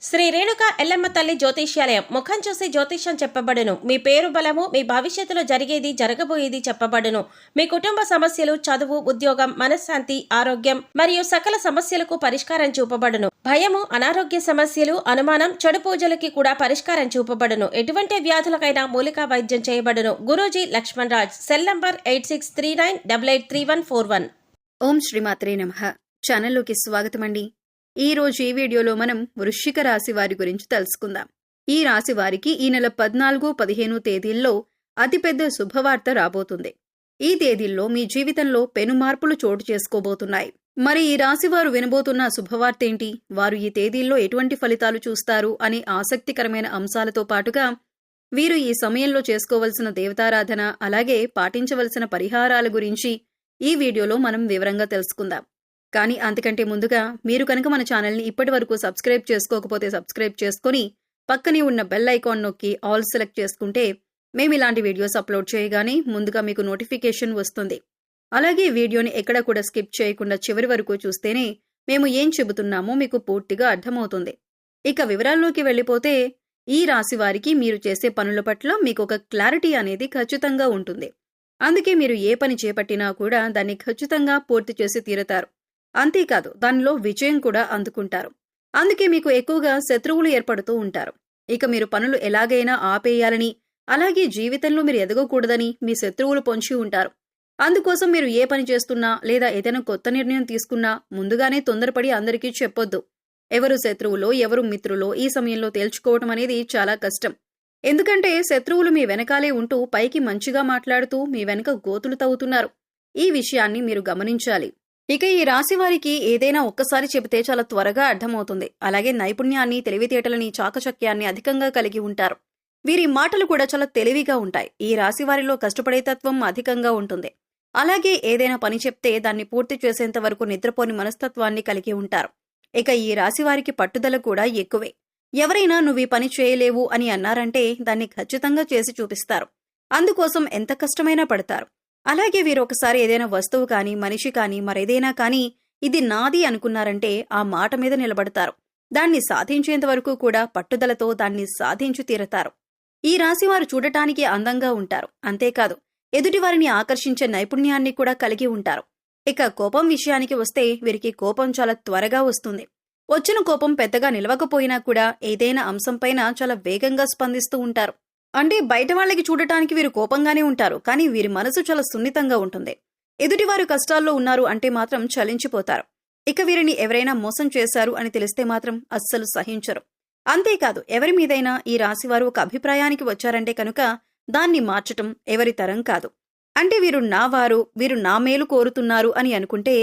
శ్రీ రేణుక ఎల్లమ్మ తల్లి జ్యోతిష్యాలయం ముఖం చూసి జ్యోతిష్యం చెప్పబడును. మీ పేరు బలము, మీ భవిష్యత్తులో జరిగేది జరగబోయేది చెప్పబడును. మీ కుటుంబ సమస్యలు, చదువు, ఉద్యోగం, మనశ్శాంతి, ఆరోగ్యం మరియు సకల సమస్యలకు పరిష్కారం చూపబడును. భయము, అనారోగ్య సమస్యలు, అనుమానం, చెడు పూజలకి కూడా పరిష్కారం చూపబడును. ఎటువంటి వ్యాధులకైనా మూలికా వైద్యం చేయబడును. గురూజీ లక్ష్మణ్ రాజ్. Cell number 8639883141. ఓం శ్రీమాత్రే నమః. ఛానల్లోకి స్వాగతమండి. ఈ రోజు ఈ వీడియోలో మనం వృశ్చిక రాశి వారి గురించి తెలుసుకుందాం. ఈ రాశి వారికి ఈ నెల 14, 15 తేదీల్లో అతిపెద్ద శుభవార్త రాబోతుంది. ఈ తేదీల్లో మీ జీవితంలో పెను మార్పులు చోటు చేసుకోబోతున్నాయి. మరి ఈ రాశి వారు వినబోతున్న శుభవార్త ఏంటి, వారు ఈ తేదీల్లో ఎటువంటి ఫలితాలు చూస్తారు అనే ఆసక్తికరమైన అంశాలతో పాటుగా వీరు ఈ సమయంలో చేసుకోవలసిన దేవతారాధన, అలాగే పాటించవలసిన పరిహారాల గురించి ఈ వీడియోలో మనం వివరంగా తెలుసుకుందాం. కానీ అంతకంటే ముందుగా మీరు కనుక మన ఛానల్ని ఇప్పటి వరకు సబ్స్క్రైబ్ చేసుకోకపోతే సబ్స్క్రైబ్ చేసుకుని పక్కనే ఉన్న బెల్ ఐకాన్ నొక్కి ఆల్ సెలెక్ట్ చేసుకుంటే మేము ఇలాంటి వీడియోస్ అప్లోడ్ చేయగానే ముందుగా మీకు నోటిఫికేషన్ వస్తుంది. అలాగే వీడియోని ఎక్కడా కూడా స్కిప్ చేయకుండా చివరి వరకు చూస్తేనే మేము ఏం చెబుతున్నామో మీకు పూర్తిగా అర్థమవుతుంది. ఇక వివరాల్లోకి వెళ్ళిపోతే ఈ రాశి వారికి మీరు చేసే పనుల పట్ల మీకు ఒక క్లారిటీ అనేది ఖచ్చితంగా ఉంటుంది. అందుకే మీరు ఏ పని చేపట్టినా కూడా దాన్ని ఖచ్చితంగా పూర్తి చేసి తీరుతారు. అంతేకాదు దానిలో విజయం కూడా అందుకుంటారు. అందుకే మీకు ఎక్కువగా శత్రువులు ఏర్పడుతూ ఉంటారు. ఇక మీరు పనులు ఎలాగైనా ఆపేయాలని, అలాగే జీవితంలో మీరు ఎదగకూడదని మీ శత్రువులు పొంచి ఉంటారు. అందుకోసం మీరు ఏ పని చేస్తున్నా లేదా ఏదైనా కొత్త నిర్ణయం తీసుకున్నా ముందుగానే తొందరపడి అందరికీ చెప్పొద్దు. ఎవరు శత్రువులో ఎవరు మిత్రులో ఈ సమయంలో తేల్చుకోవటం అనేది చాలా కష్టం. ఎందుకంటే శత్రువులు మీ వెనకాలే ఉంటూ పైకి మంచిగా మాట్లాడుతూ మీ వెనక గోతులు తవ్వుతున్నారు. ఈ విషయాన్ని మీరు గమనించాలి. ఇక ఈ రాశి వారికి ఏదైనా ఒక్కసారి చెబితే చాలా త్వరగా అర్థమవుతుంది. అలాగే నైపుణ్యాన్ని, తెలివితేటలని, చాకచక్యాన్ని అధికంగా కలిగి ఉంటారు. వీరి మాటలు కూడా చాలా తెలివిగా ఉంటాయి. ఈ రాశి వారిలో కష్టపడే తత్వం అధికంగా ఉంటుంది. అలాగే ఏదైనా పని చెప్తే దాన్ని పూర్తి చేసేంత వరకు నిద్రపోని మనస్తత్వాన్ని కలిగి ఉంటారు. ఇక ఈ రాశి వారికి పట్టుదల కూడా ఎక్కువే. ఎవరైనా నువ్వు ఈ పని చేయలేవు అని అన్నారంటే దాన్ని ఖచ్చితంగా చేసి చూపిస్తారు. అందుకోసం ఎంత కష్టమైనా పడతారు. అలాగే వీరు ఒకసారి ఏదైనా వస్తువు కానీ, మనిషి కానీ, మరేదైనా కానీ ఇది నాది అనుకున్నారంటే ఆ మాట మీద నిలబడతారు. దాన్ని సాధించేంత వరకు కూడా పట్టుదలతో దాన్ని సాధించి తీరతారు. ఈ రాశివారు చూడటానికి అందంగా ఉంటారు. అంతేకాదు ఎదుటివారిని ఆకర్షించే నైపుణ్యాన్ని కూడా కలిగి ఉంటారు. ఇక కోపం విషయానికి వస్తే వీరికి కోపం చాలా త్వరగా వస్తుంది. వచ్చిన కోపం పెద్దగా నిలవకపోయినా కూడా ఏదైనా అంశంపైన చాలా వేగంగా స్పందిస్తూ ఉంటారు. అంటే బయట వాళ్ళకి చూడటానికి వీరు కోపంగానే ఉంటారు, కానీ వీరి మనసు చాలా సున్నితంగా ఉంటుంది. ఎదుటివారు కష్టాల్లో ఉన్నారు అంటే మాత్రం చలించిపోతారు. ఇక వీరిని ఎవరైనా మోసం చేశారు అని తెలిస్తే మాత్రం అస్సలు సహించరు. అంతేకాదు ఎవరి మీదైనా ఈ రాశివారు ఒక అభిప్రాయానికి వచ్చారంటే కనుక దాన్ని మార్చటం ఎవరి తరం కాదు. అంటే వీరు నా వారు, వీరు నా మేలు కోరుతున్నారు అని అనుకుంటే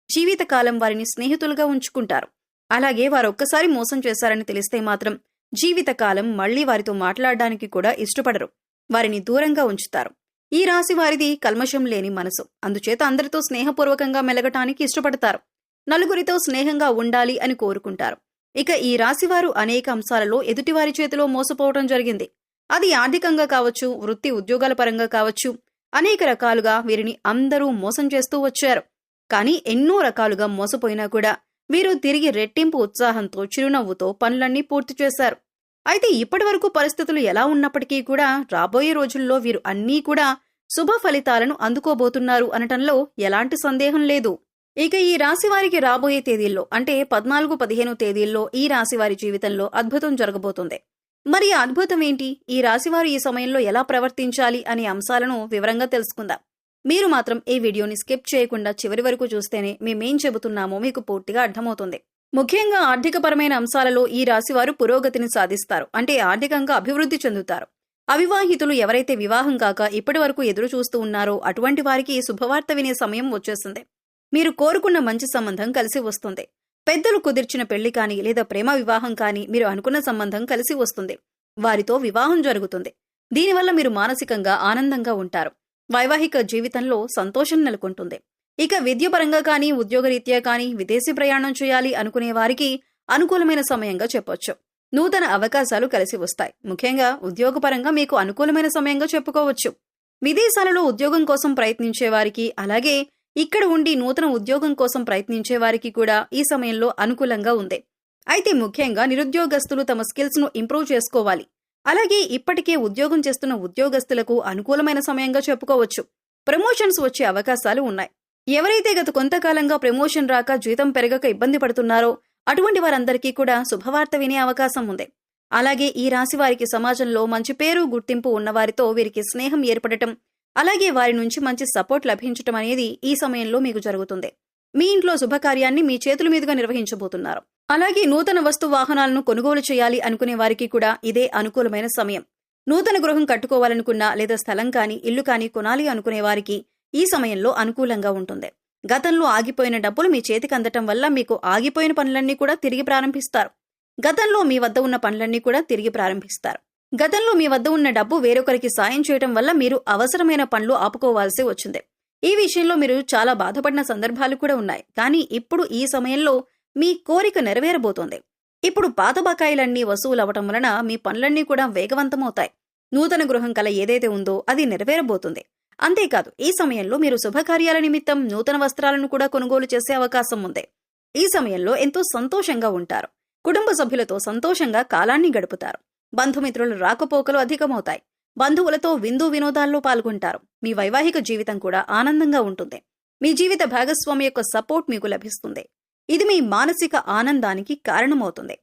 జీవితకాలం వారిని స్నేహితులుగా ఉంచుకుంటారు. అలాగే వారు ఒక్కసారి మోసం చేశారని తెలిస్తే మాత్రం జీవితకాలం మళ్లీ వారితో మాట్లాడడానికి కూడా ఇష్టపడరు. వారిని దూరంగా ఉంచుతారు. ఈ రాశి వారిది కల్మషం లేని మనసు. అందుచేత అందరితో స్నేహపూర్వకంగా మెలగటానికి ఇష్టపడతారు. నలుగురితో స్నేహంగా ఉండాలి అని కోరుకుంటారు. ఇక ఈ రాశివారు అనేక అంశాలలో ఎదుటివారి చేతిలో మోసపోవటం జరిగింది. అది ఆర్థికంగా కావచ్చు, వృత్తి ఉద్యోగాల పరంగా కావచ్చు, అనేక రకాలుగా వీరిని అందరూ మోసం చేస్తూ వచ్చారు. కానీ ఎన్నో రకాలుగా మోసపోయినా కూడా వీరు తిరిగి రెట్టింపు ఉత్సాహంతో, చిరునవ్వుతో పనులన్నీ పూర్తి చేశారు. అయితే ఇప్పటి వరకు పరిస్థితులు ఎలా ఉన్నప్పటికీ కూడా రాబోయే రోజుల్లో వీరు అన్నీ కూడా శుభ ఫలితాలను అందుకోబోతున్నారు అనటంలో ఎలాంటి సందేహం లేదు. ఇక ఈ రాశివారికి రాబోయే తేదీల్లో అంటే 14, 15 తేదీల్లో ఈ రాశివారి జీవితంలో అద్భుతం జరగబోతుంది. మరి ఆ అద్భుతం ఏంటి, ఈ రాశివారు ఈ సమయంలో ఎలా ప్రవర్తించాలి అనే అంశాలను వివరంగా తెలుసుకుందాం. మీరు మాత్రం ఈ వీడియోని స్కిప్ చేయకుండా చివరి వరకు చూస్తేనే మేమేం చెబుతున్నామో మీకు పూర్తిగా అర్థమవుతుంది. ముఖ్యంగా ఆర్థికపరమైన అంశాలలో ఈ రాశివారు పురోగతిని సాధిస్తారు. అంటే ఆర్థికంగా అభివృద్ధి చెందుతారు. అవివాహితులు ఎవరైతే వివాహం కాక ఇప్పటి వరకు ఎదురు చూస్తూ ఉన్నారో అటువంటి వారికి శుభవార్త వినే సమయం వచ్చేస్తుంది. మీరు కోరుకున్న మంచి సంబంధం కలిసి వస్తుంది. పెద్దలు కుదిర్చిన పెళ్లి కానీ లేదా ప్రేమ వివాహం కానీ మీరు అనుకున్న సంబంధం కలిసి వస్తుంది. వారితో వివాహం జరుగుతుంది. దీనివల్ల మీరు మానసికంగా ఆనందంగా ఉంటారు. వైవాహిక జీవితంలో సంతోషం నెలకొంటుంది. ఇక విద్యపరంగా కానీ, ఉద్యోగరీత్యా కానీ విదేశీ ప్రయాణం చేయాలి అనుకునే వారికి అనుకూలమైన సమయంగా చెప్పొచ్చు. నూతన అవకాశాలు కలిసి వస్తాయి. ముఖ్యంగా ఉద్యోగపరంగా మీకు అనుకూలమైన సమయంగా చెప్పుకోవచ్చు. విదేశాలలో ఉద్యోగం కోసం ప్రయత్నించే వారికి, అలాగే ఇక్కడ ఉండి నూతన ఉద్యోగం కోసం ప్రయత్నించే వారికి కూడా ఈ సమయంలో అనుకూలంగా ఉంది. అయితే ముఖ్యంగా నిరుద్యోగస్తులు తమ స్కిల్స్ ను ఇంప్రూవ్ చేసుకోవాలి. అలాగే ఇప్పటికే ఉద్యోగం చేస్తున్న ఉద్యోగస్తులకు అనుకూలమైన సమయంగా చెప్పుకోవచ్చు. ప్రమోషన్స్ వచ్చే అవకాశాలు ఉన్నాయి. ఎవరైతే గత కొంతకాలంగా ప్రమోషన్ రాక జీతం పెరగక ఇబ్బంది పడుతున్నారో అటువంటి వారందరికీ కూడా శుభవార్త వినే అవకాశం ఉంది. అలాగే ఈ రాశి వారికి సమాజంలో మంచి పేరు గుర్తింపు ఉన్నవారితో వీరికి స్నేహం ఏర్పడటం, అలాగే వారి నుంచి మంచి సపోర్ట్ లభించటం అనేది ఈ సమయంలో మీకు జరుగుతుంది. మీ ఇంట్లో శుభకార్యాన్ని మీ చేతుల మీదుగా నిర్వహించబోతున్నారు. అలాగే నూతన వస్తు వాహనాలను కొనుగోలు చేయాలి అనుకునే వారికి కూడా ఇదే అనుకూలమైన సమయం. నూతన గృహం కట్టుకోవాలనుకున్నా లేదా స్థలం కానీ ఇల్లు కానీ కొనాలి అనుకునే వారికి ఈ సమయంలో అనుకూలంగా ఉంటుంది. గతంలో ఆగిపోయిన డబ్బులు మీ చేతికి అందటం వల్ల మీకు ఆగిపోయిన పనులన్నీ కూడా తిరిగి ప్రారంభిస్తారు. గతంలో మీ వద్ద ఉన్న పనులన్నీ కూడా తిరిగి ప్రారంభిస్తారు. గతంలో మీ వద్ద ఉన్న డబ్బు వేరొకరికి సాయం చేయడం వల్ల మీరు అవసరమైన పనులు ఆపుకోవాల్సి వచ్చింది. ఈ విషయంలో మీరు చాలా బాధపడిన సందర్భాలు కూడా ఉన్నాయి. కానీ ఇప్పుడు ఈ సమయంలో మీ కోరిక నెరవేరబోతోంది. ఇప్పుడు పాత బకాయిలన్నీ వసూలవటం వలన మీ పనులన్నీ కూడా వేగవంతమవుతాయి. నూతన గృహం కల ఏదైతే ఉందో అది నెరవేరబోతుంది. అంతేకాదు ఈ సమయంలో మీరు శుభకార్యాల నిమిత్తం నూతన వస్త్రాలను కూడా కొనుగోలు చేసే అవకాశం ఉంది. ఈ సమయంలో ఎంతో సంతోషంగా ఉంటారు. కుటుంబ సభ్యులతో సంతోషంగా కాలాన్ని గడుపుతారు. బంధుమిత్రుల రాకపోకలు అధికమవుతాయి. బంధువులతో విందు వినోదాల్లో పాల్గొంటారు. మీ వైవాహిక జీవితం కూడా ఆనందంగా ఉంటుంది. మీ జీవిత భాగస్వామి యొక్క సపోర్ట్ మీకు లభిస్తుంది. ఇది మీ మానసిక ఆనందానికి కారణమవుతుంది.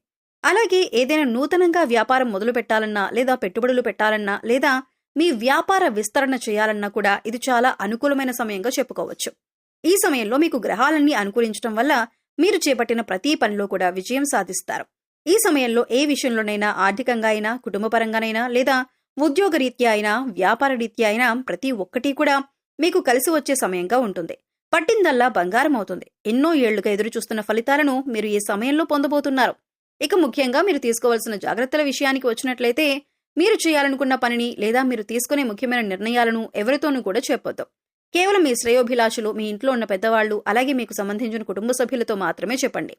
అలాగే ఏదైనా నూతనంగా వ్యాపారం మొదలు పెట్టాలన్నా లేదా పెట్టుబడులు పెట్టాలన్నా లేదా మీ వ్యాపార విస్తరణ చేయాలన్నా కూడా ఇది చాలా అనుకూలమైన సమయంగా చెప్పుకోవచ్చు. ఈ సమయంలో మీకు గ్రహాలన్నీ అనుకూలించడం వల్ల మీరు చేపట్టిన ప్రతి పనిలో కూడా విజయం సాధిస్తారు. ఈ సమయంలో ఏ విషయంలోనైనా ఆర్థికంగా అయినా కుటుంబపరంగానైనా లేదా ఉద్యోగరీత్యా అయినా వ్యాపార రీత్యా అయినా ప్రతి ఒక్కటి కూడా మీకు కలిసి వచ్చే సమయంగా ఉంటుంది. పట్టిందల్లా బంగారం అవుతుంది. ఎన్నో ఏళ్లుగా ఎదురుచూస్తున్న ఫలితాలను మీరు ఈ సమయంలో పొందబోతున్నారు. ఇక ముఖ్యంగా మీరు తీసుకోవాల్సిన జాగ్రత్తల విషయానికి వచ్చినట్లయితే మీరు చేయాలనుకున్న పనిని లేదా మీరు తీసుకునే ముఖ్యమైన నిర్ణయాలను ఎవరితోనూ కూడా చెప్పొద్దు. కేవలం మీ శ్రేయోభిలాషులు, మీ ఇంట్లో ఉన్న పెద్దవాళ్లు, అలాగే మీకు సంబంధించిన కుటుంబ సభ్యులతో మాత్రమే చెప్పండి.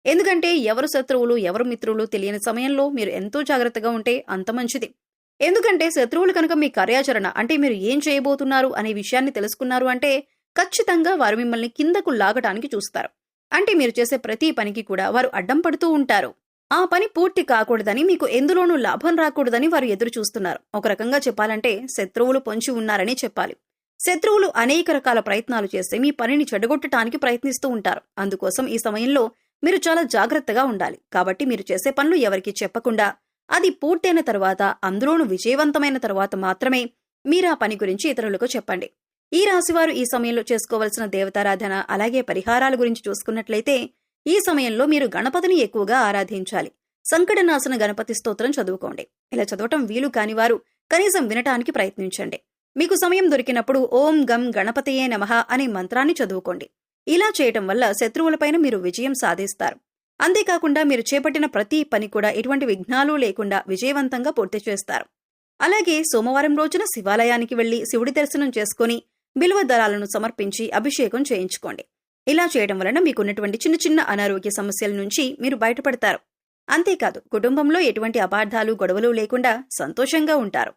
ఎందుకంటే ఎవరు శత్రువులు ఎవరు మిత్రులు తెలియని సమయంలో మీరు ఎంతో జాగ్రత్తగా ఉంటే అంత మంచిది. ఎందుకంటే శత్రువులు కనుక మీ కార్యాచరణ అంటే మీరు ఏం చేయబోతున్నారు అనే విషయాన్ని తెలుసుకున్నారు అంటే ఖచ్చితంగా వారు మిమ్మల్ని కిందకు లాగటానికి చూస్తారు. అంటే మీరు చేసే ప్రతి పనికి కూడా వారు అడ్డం పడుతూ ఉంటారు. ఆ పని పూర్తి కాకూడదని, మీకు ఎందులోనూ లాభం రాకూడదని వారు ఎదురు చూస్తున్నారు. ఒక రకంగా చెప్పాలంటే శత్రువులు పొంచి ఉన్నారని చెప్పాలి. శత్రువులు అనేక రకాల ప్రయత్నాలు చేసి మీ పనిని చెడగొట్టడానికి ప్రయత్నిస్తూ ఉంటారు. అందుకోసం ఈ సమయంలో మీరు చాలా జాగ్రత్తగా ఉండాలి. కాబట్టి మీరు చేసే పనులు ఎవరికి చెప్పకుండా అది పూర్తయిన తర్వాత, అందులోనూ విజయవంతమైన తర్వాత మాత్రమే మీరు ఆ పని గురించి ఇతరులకు చెప్పండి. ఈ రాశివారు ఈ సమయంలో చేసుకోవలసిన దేవతారాధన అలాగే పరిహారాల గురించి చూసుకున్నట్లయితే ఈ సమయంలో మీరు గణపతిని ఎక్కువగా ఆరాధించాలి. సంకటనాశన గణపతి స్తోత్రం చదువుకోండి. ఇలా చదవటం వీలు కానివారు కనీసం వినటానికి ప్రయత్నించండి. మీకు సమయం దొరికినప్పుడు ఓం గం గణపతయే నమః అనే మంత్రాన్ని చదువుకోండి. ఇలా చేయటం వల్ల శత్రువులపైన మీరు విజయం సాధిస్తారు. అంతేకాకుండా మీరు చేపట్టిన ప్రతి పని కూడా ఎటువంటి విఘ్నాలు లేకుండా విజయవంతంగా పూర్తి చేస్తారు. అలాగే సోమవారం రోజున శివాలయానికి వెళ్లి శివుడి దర్శనం చేసుకుని బిల్వ దళాలను సమర్పించి అభిషేకం చేయించుకోండి. ఇలా చేయడం వలన మీకున్నటువంటి చిన్న చిన్న అనారోగ్య సమస్యల నుంచి మీరు బయటపడతారు. అంతేకాదు కుటుంబంలో ఎటువంటి అపార్థాలు గొడవలు లేకుండా సంతోషంగా ఉంటారు.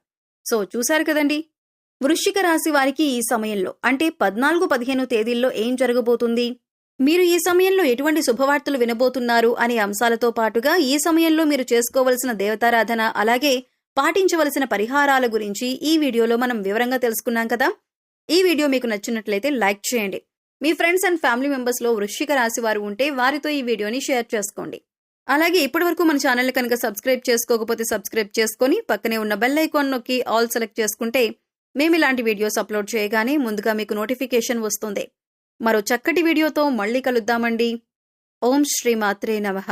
సో చూశారు కదండి, వృశ్చిక రాశి వారికి ఈ సమయంలో అంటే 14-15 తేదీల్లో ఏం జరగబోతుంది, మీరు ఈ సమయంలో ఎటువంటి శుభవార్తలు వినబోతున్నారు అనే అంశాలతో పాటుగా ఈ సమయంలో మీరు చేసుకోవలసిన దేవతారాధన అలాగే పాటించవలసిన పరిహారాల గురించి ఈ వీడియోలో మనం వివరంగా తెలుసుకున్నాం కదా. ఈ వీడియో మీకు నచ్చినట్లయితే లైక్ చేయండి. మీ ఫ్రెండ్స్ అండ్ ఫ్యామిలీ మెంబర్స్లో వృశ్చిక రాశి వారు ఉంటే వారితో ఈ వీడియోని షేర్ చేసుకోండి. అలాగే ఇప్పటివరకు మన ఛానల్ కనుక సబ్స్క్రైబ్ చేసుకోకపోతే సబ్స్క్రైబ్ చేసుకుని పక్కనే ఉన్న బెల్ ఐకాన్ నొక్కి ఆల్ సెలెక్ట్ చేసుకుంటే మేము ఇలాంటి వీడియోస్ అప్లోడ్ చేయగానే ముందుగా మీకు నోటిఫికేషన్ వస్తుంది. మరో చక్కటి వీడియోతో మళ్ళీ కలుద్దామండి. ఓం శ్రీ మాత్రే నమః.